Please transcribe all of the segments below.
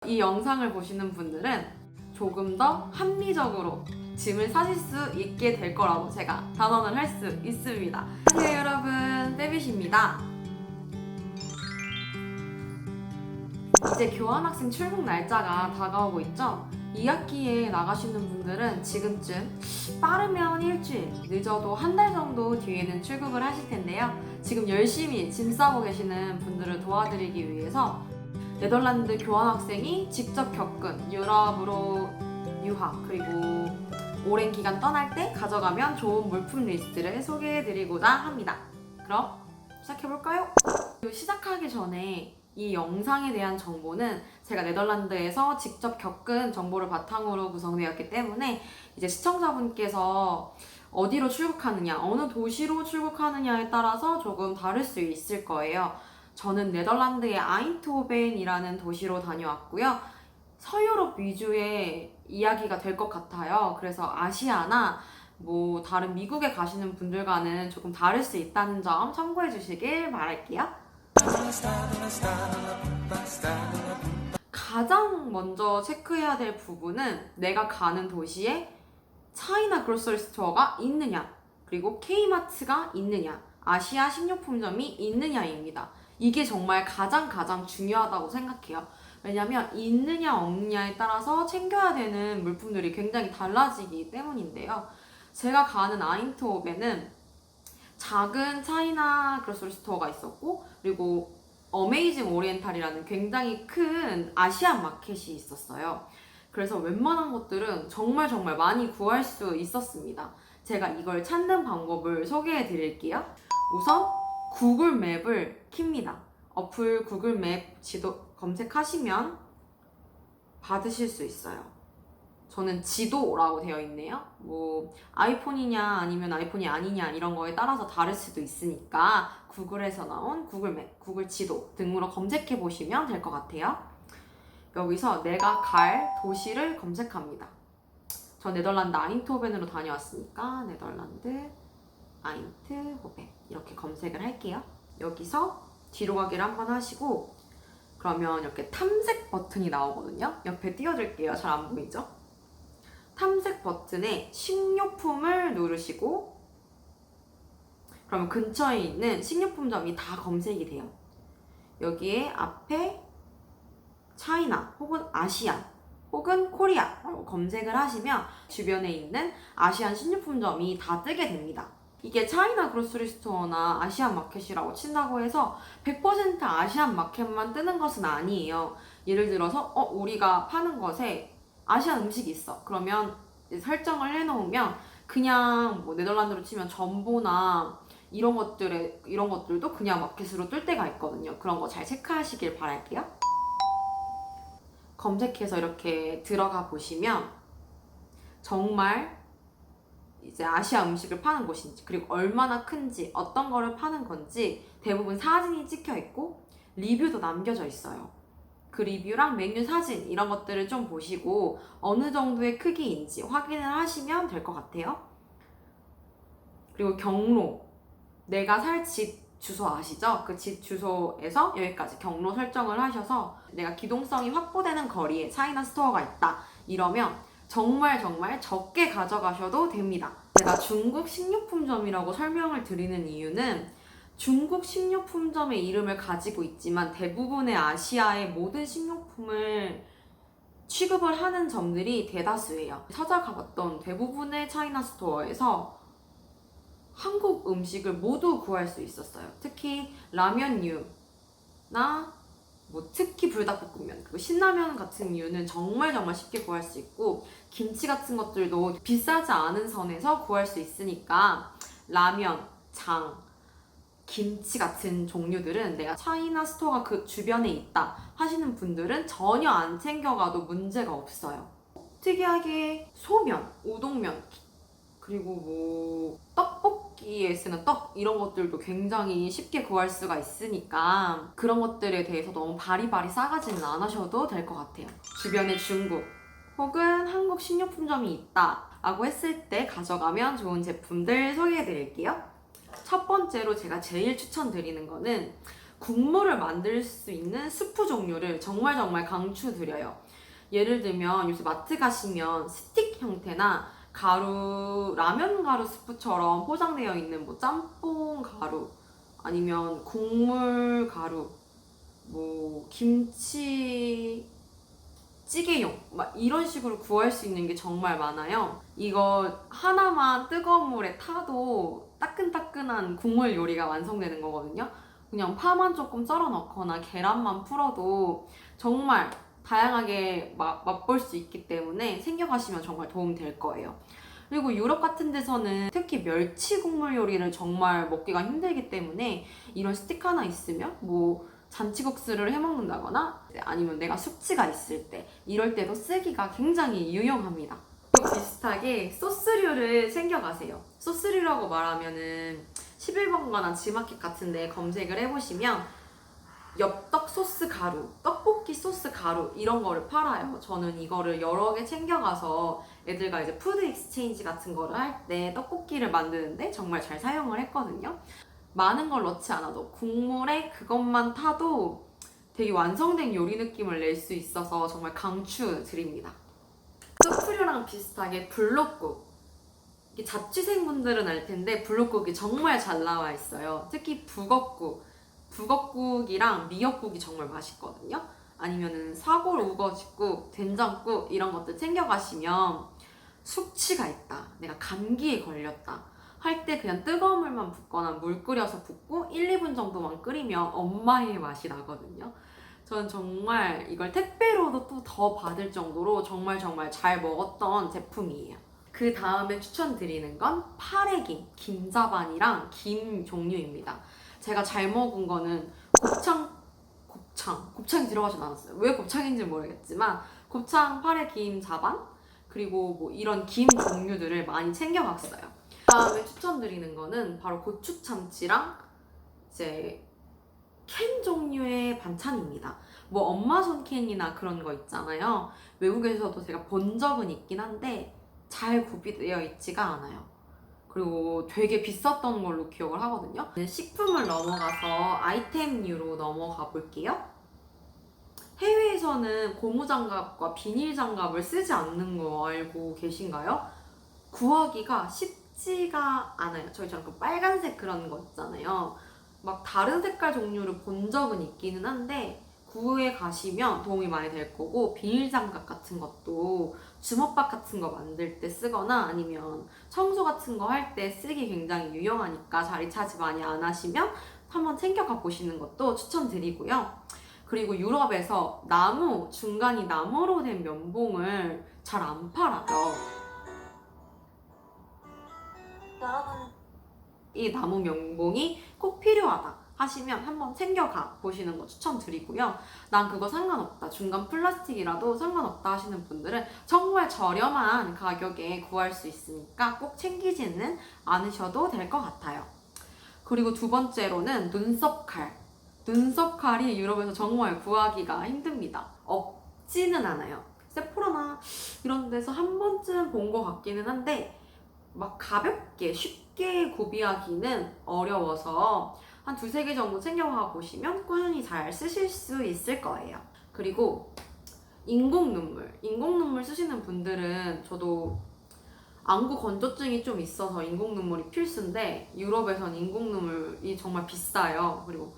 이 영상을 보시는 분들은 조금 더 합리적으로 짐을 사실 수 있게 될 거라고 제가 단언을 할 수 있습니다. 안녕하세요 여러분, 빼빗입니다. 이제 교환학생 출국 날짜가 다가오고 있죠? 2학기에 나가시는 분들은 지금쯤 빠르면 일주일, 늦어도 한 달 정도 뒤에는 출국을 하실 텐데요. 지금 열심히 짐 싸고 계시는 분들을 도와드리기 위해서 네덜란드 교환학생이 직접 겪은 유럽으로 유학, 그리고 오랜 기간 떠날 때 가져가면 좋은 물품 리스트를 소개해드리고자 합니다. 그럼 시작해볼까요? 시작하기 전에 이 영상에 대한 정보는 제가 네덜란드에서 직접 겪은 정보를 바탕으로 구성되었기 때문에 이제 시청자분께서 어디로 출국하느냐, 어느 도시로 출국하느냐에 따라서 조금 다를 수 있을 거예요. 저는 네덜란드의 아인트호벤이라는 도시로 다녀왔고요. 서유럽 위주의 이야기가 될 것 같아요. 그래서 아시아나 뭐 다른 미국에 가시는 분들과는 조금 다를 수 있다는 점 참고해 주시길 바랄게요. 가장 먼저 체크해야 될 부분은 내가 가는 도시에 차이나 그로서리 스토어가 있느냐, 그리고 K마트가 있느냐, 아시아 식료품점이 있느냐입니다. 이게 정말 가장 중요하다고 생각해요. 왜냐면 있느냐 없느냐에 따라서 챙겨야 되는 물품들이 굉장히 달라지기 때문인데요. 제가 가는 아인트호벤은 작은 차이나 그로서리 스토어가 있었고, 그리고 어메이징 오리엔탈이라는 굉장히 큰 아시안 마켓이 있었어요. 그래서 웬만한 것들은 정말 많이 구할 수 있었습니다. 제가 이걸 찾는 방법을 소개해 드릴게요. 우선 구글 맵을 킵니다. 어플 구글 맵 지도 검색하시면 받으실 수 있어요. 저는 지도라고 되어 있네요. 뭐 아이폰이냐 아니면 아이폰이 아니냐 이런 거에 따라서 다를 수도 있으니까 구글에서 나온 구글 맵, 구글 지도 등으로 검색해 보시면 될 것 같아요. 여기서 내가 갈 도시를 검색합니다. 저 네덜란드 아인트호벤으로 다녀왔으니까 네덜란드 아인트호벤 이렇게 검색을 할게요. 여기서 뒤로 가기를 한번 하시고, 그러면 이렇게 탐색 버튼이 나오거든요. 옆에 띄워줄게요. 잘 안 보이죠? 탐색 버튼에 식료품을 누르시고, 그러면 근처에 있는 식료품점이 다 검색이 돼요. 여기에 앞에 차이나 혹은 아시안 혹은 코리아라고 검색을 하시면 주변에 있는 아시안 식료품점이 다 뜨게 됩니다. 이게 차이나 그로서리 스토어나 아시안 마켓이라고 친다고 해서 100% 아시안 마켓만 뜨는 것은 아니에요. 예를 들어서 우리가 파는 것에 아시안 음식이 있어. 그러면 설정을 해놓으면 그냥 뭐 네덜란드로 치면 전보나 이런 것들도 그냥 마켓으로 뜰 때가 있거든요. 그런 거 잘 체크하시길 바랄게요. 검색해서 이렇게 들어가 보시면 정말 이제 아시아 음식을 파는 곳인지, 그리고 얼마나 큰지, 어떤 거를 파는 건지 대부분 사진이 찍혀 있고 리뷰도 남겨져 있어요. 그 리뷰랑 메뉴 사진 이런 것들을 좀 보시고 어느 정도의 크기인지 확인을 하시면 될 것 같아요. 그리고 경로, 내가 살 집 주소 아시죠? 그 집 주소에서 여기까지 경로 설정을 하셔서 내가 기동성이 확보되는 거리에 차이나 스토어가 있다 이러면 정말 적게 가져가셔도 됩니다. 제가 중국 식료품점이라고 설명을 드리는 이유는 중국 식료품점의 이름을 가지고 있지만 대부분의 아시아의 모든 식료품을 취급을 하는 점들이 대다수예요. 찾아가봤던 대부분의 차이나 스토어에서 한국 음식을 모두 구할 수 있었어요. 특히 라면류나 특히 불닭볶음면, 그리고 신라면 같은 류는 정말 쉽게 구할 수 있고, 김치 같은 것들도 비싸지 않은 선에서 구할 수 있으니까 라면, 장, 김치 같은 종류들은 내가 차이나 스토어가 그 주변에 있다 하시는 분들은 전혀 안 챙겨가도 문제가 없어요. 특이하게 소면, 우동면, 그리고 뭐 떡볶이에 쓰는 떡 이런 것들도 굉장히 쉽게 구할 수가 있으니까 그런 것들에 대해서 너무 바리바리 싸가지는 않으셔도 될 것 같아요. 주변에 중국 혹은 한국 식료품점이 있다 라고 했을 때 가져가면 좋은 제품들 소개해 드릴게요. 첫 번째로 제가 제일 추천드리는 거는 국물을 만들 수 있는 스프 종류를 정말 정말 강추드려요. 예를 들면 요새 마트 가시면 스틱 형태나 가루, 라면 가루 스프처럼 포장되어 있는 뭐 짬뽕 가루, 아니면 국물 가루, 뭐 김치 찌개용 막 이런 식으로 구할 수 있는 게 정말 많아요. 이거 하나만 뜨거운 물에 타도 따끈따끈한 국물 요리가 완성되는 거거든요. 그냥 파만 조금 썰어 넣거나 계란만 풀어도 정말 다양하게 맛볼 수 있기 때문에 챙겨가시면 정말 도움 될 거예요. 그리고 유럽 같은 데서는 특히 멸치 국물 요리를 정말 먹기가 힘들기 때문에 이런 스틱 하나 있으면 뭐 잔치국수를 해먹는다거나 아니면 내가 숙취가 있을 때 이럴 때도 쓰기가 굉장히 유용합니다. 또 비슷하게 소스류를 챙겨가세요. 소스류라고 말하면은 11번가나 지마켓 같은 데 검색을 해보시면 엽떡 소스 가루, 떡볶이 소스 가루 이런 거를 팔아요. 저는 이거를 여러 개 챙겨가서 애들과 이제 푸드 익스체인지 같은 거를 할 때 떡볶이를 만드는데 정말 잘 사용을 했거든요. 많은 걸 넣지 않아도 국물에 그것만 타도 되게 완성된 요리 느낌을 낼 수 있어서 정말 강추드립니다. 수프류랑 비슷하게 블록국, 이게 자취생분들은 알 텐데 블록국이 정말 잘 나와 있어요. 특히 북엇국이랑 미역국이 정말 맛있거든요. 아니면은 사골 우거지국, 된장국 이런 것들 챙겨가시면 숙취가 있다, 내가 감기에 걸렸다 할 때 그냥 뜨거운 물만 붓거나 물 끓여서 붓고 1, 2분 정도만 끓이면 엄마의 맛이 나거든요. 저는 정말 이걸 택배로도 또 더 받을 정도로 정말 정말 잘 먹었던 제품이에요. 그 다음에 추천드리는 건 파래김, 김자반이랑 김 종류입니다. 제가 잘 먹은 거는 곱창이 들어가진 않았어요. 왜 곱창인지 모르겠지만 곱창, 파래김, 자반 그리고 뭐 이런 김 종류들을 많이 챙겨갔어요. 다음에 추천드리는 거는 바로 고추참치랑 이제 캔 종류의 반찬입니다. 뭐 엄마 손 캔이나 그런 거 있잖아요. 외국에서도 제가 본 적은 있긴 한데 잘 구비되어 있지가 않아요. 그리고 되게 비쌌던 걸로 기억을 하거든요. 식품을 넘어가서 아이템류로 넘어가 볼게요. 해외에서는 고무장갑과 비닐장갑을 쓰지 않는 거 알고 계신가요? 구하기가 쉽지가 않아요. 저희처럼 그 빨간색 그런 거 있잖아요. 막 다른 색깔 종류를 본 적은 있기는 한데 구에 가시면 도움이 많이 될 거고, 비닐장갑 같은 것도 주먹밥 같은 거 만들 때 쓰거나 아니면 청소 같은 거 할 때 쓰기 굉장히 유용하니까 자리 차지 많이 안 하시면 한번 챙겨가 보시는 것도 추천드리고요. 그리고 유럽에서 중간이 나무로 된 면봉을 잘 안 팔아요. 여러분, 이 나무 면봉이 꼭 필요하다 하시면 한번 챙겨가 보시는 거 추천드리고요. 난 그거 상관없다, 중간 플라스틱이라도 상관없다 하시는 분들은 정말 저렴한 가격에 구할 수 있으니까 꼭 챙기지는 않으셔도 될 것 같아요. 그리고 두 번째로는 눈썹칼이 유럽에서 정말 구하기가 힘듭니다. 없지는 않아요. 세포라나 이런 데서 한 번쯤 본 것 같기는 한데 막 가볍게 쉽게 구비하기는 어려워서 한 두세 개 정도 챙겨가 보시면 꾸준히 잘 쓰실 수 있을 거예요. 그리고 인공눈물 쓰시는 분들은, 저도 안구 건조증이 좀 있어서 인공눈물이 필수인데 유럽에선 인공눈물이 정말 비싸요. 그리고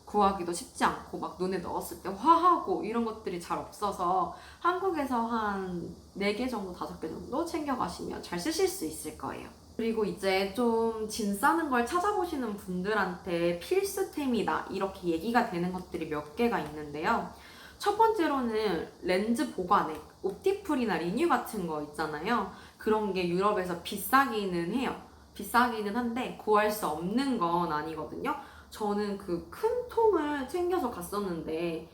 구하기도 쉽지 않고 막 눈에 넣었을 때 화하고 이런 것들이 잘 없어서 한국에서 한 4개 정도, 5개 정도 챙겨가시면 잘 쓰실 수 있을 거예요. 그리고 이제 좀 짐 싸는 걸 찾아보시는 분들한테 필수템이다 이렇게 얘기가 되는 것들이 몇 개가 있는데요. 첫 번째로는 렌즈 보관액, 옵티풀이나 리뉴 같은 거 있잖아요. 그런 게 유럽에서 비싸기는 해요. 비싸기는 한데 구할 수 없는 건 아니거든요. 저는 그 큰 통을 챙겨서 갔었는데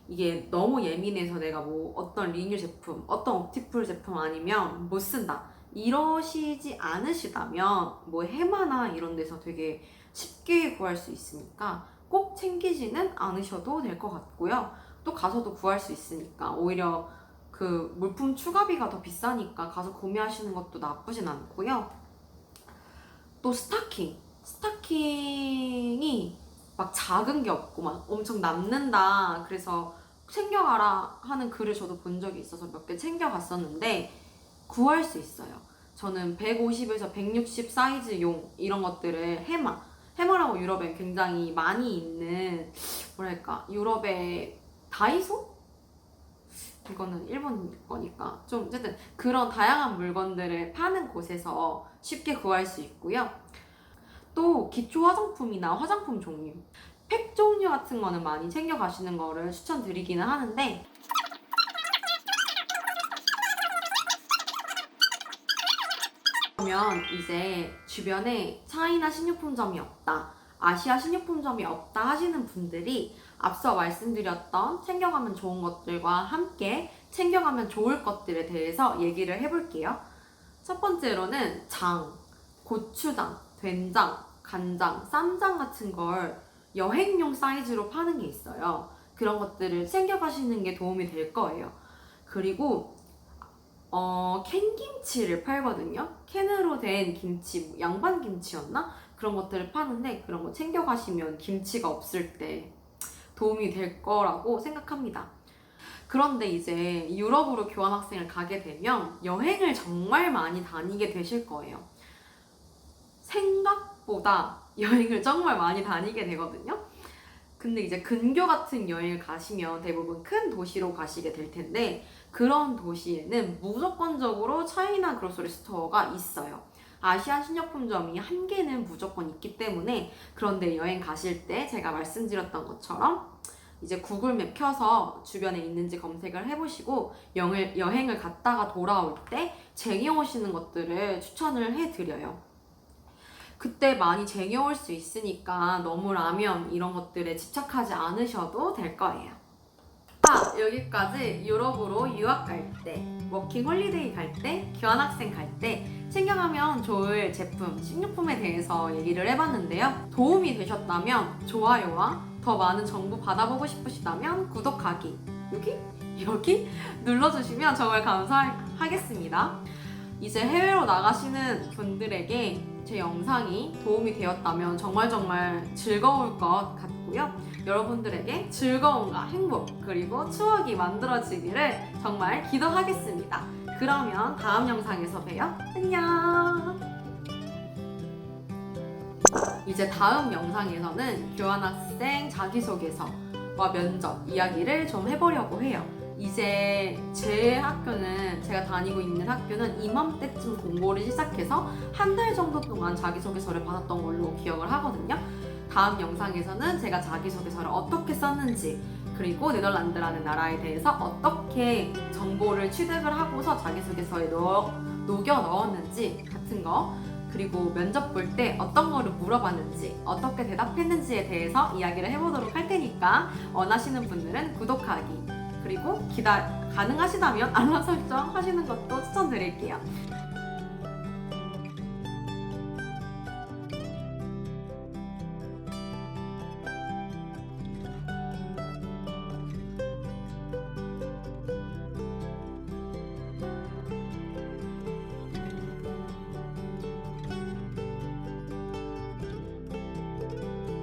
이게 너무 예민해서 내가 뭐 어떤 리뉴 제품, 어떤 옵티풀 제품 아니면 못 쓴다 이러시지 않으시다면 뭐 해마나 이런 데서 되게 쉽게 구할 수 있으니까 꼭 챙기지는 않으셔도 될 것 같고요. 또 가서도 구할 수 있으니까 오히려 그 물품 추가비가 더 비싸니까 가서 구매하시는 것도 나쁘진 않고요. 또 스타킹이 막 작은 게 없고 막 엄청 남는다. 그래서 챙겨가라 하는 글을 저도 본 적이 있어서 몇 개 챙겨갔었는데 구할 수 있어요. 저는 150에서 160 사이즈용 이런 것들을 해마라고 유럽에 굉장히 많이 있는 뭐랄까 유럽의 다이소? 이거는 일본 거니까 좀 어쨌든 그런 다양한 물건들을 파는 곳에서 쉽게 구할 수 있고요. 또 기초 화장품이나 화장품 종류, 팩 종류 같은 거는 많이 챙겨 가시는 거를 추천드리기는 하는데 그러면 이제 주변에 차이나 식료품점이 없다, 아시아 식료품점이 없다 하시는 분들이 앞서 말씀드렸던 챙겨가면 좋은 것들과 함께 챙겨가면 좋을 것들에 대해서 얘기를 해볼게요. 첫 번째로는 장, 고추장, 된장, 간장, 쌈장 같은 걸 여행용 사이즈로 파는 게 있어요. 그런 것들을 챙겨가시는 게 도움이 될 거예요. 그리고 캔김치를 팔거든요. 캔으로 된 김치, 뭐 양반김치였나? 그런 것들을 파는데 그런 거 챙겨가시면 김치가 없을 때 도움이 될 거라고 생각합니다. 그런데 이제 유럽으로 교환학생을 가게 되면 여행을 정말 많이 다니게 되실 거예요. 생각보다 여행을 정말 많이 다니게 되거든요. 근데 이제 근교 같은 여행을 가시면 대부분 큰 도시로 가시게 될 텐데 그런 도시에는 무조건적으로 차이나 그로서리 스토어가 있어요. 아시안 식료품점이 한 개는 무조건 있기 때문에 그런데 여행 가실 때 제가 말씀드렸던 것처럼 이제 구글맵 켜서 주변에 있는지 검색을 해보시고 여행을 갔다가 돌아올 때 쟁여오시는 것들을 추천을 해드려요. 그때 많이 쟁여올 수 있으니까 너무 라면 이런 것들에 집착하지 않으셔도 될 거예요. 여기까지 유럽으로 유학 갈 때, 워킹 홀리데이 갈 때, 교환학생 갈 때 챙겨가면 좋을 제품, 식료품에 대해서 얘기를 해봤는데요. 도움이 되셨다면 좋아요와 더 많은 정보 받아보고 싶으시다면 구독하기 여기 눌러주시면 정말 감사하겠습니다. 이제 해외로 나가시는 분들에게 제 영상이 도움이 되었다면 정말 즐거울 것 같고요. 여러분들에게 즐거움과 행복 그리고 추억이 만들어지기를 정말 기도하겠습니다. 그러면 다음 영상에서 봬요. 안녕. 이제 다음 영상에서는 교환학생 자기소개서와 면접 이야기를 좀 해보려고 해요. 이제 제 학교는, 제가 다니고 있는 학교는 이맘때쯤 공고를 시작해서 한 달 정도 동안 자기소개서를 받았던 걸로 기억을 하거든요. 다음 영상에서는 제가 자기소개서를 어떻게 썼는지, 그리고 네덜란드라는 나라에 대해서 어떻게 정보를 취득을 하고서 자기소개서에 녹여 넣었는지 같은 거, 그리고 면접 볼 때 어떤 거를 물어봤는지, 어떻게 대답했는지에 대해서 이야기를 해보도록 할 테니까 원하시는 분들은 구독하기, 그리고 가능하시다면 알람 설정 하시는 것도 추천드릴게요.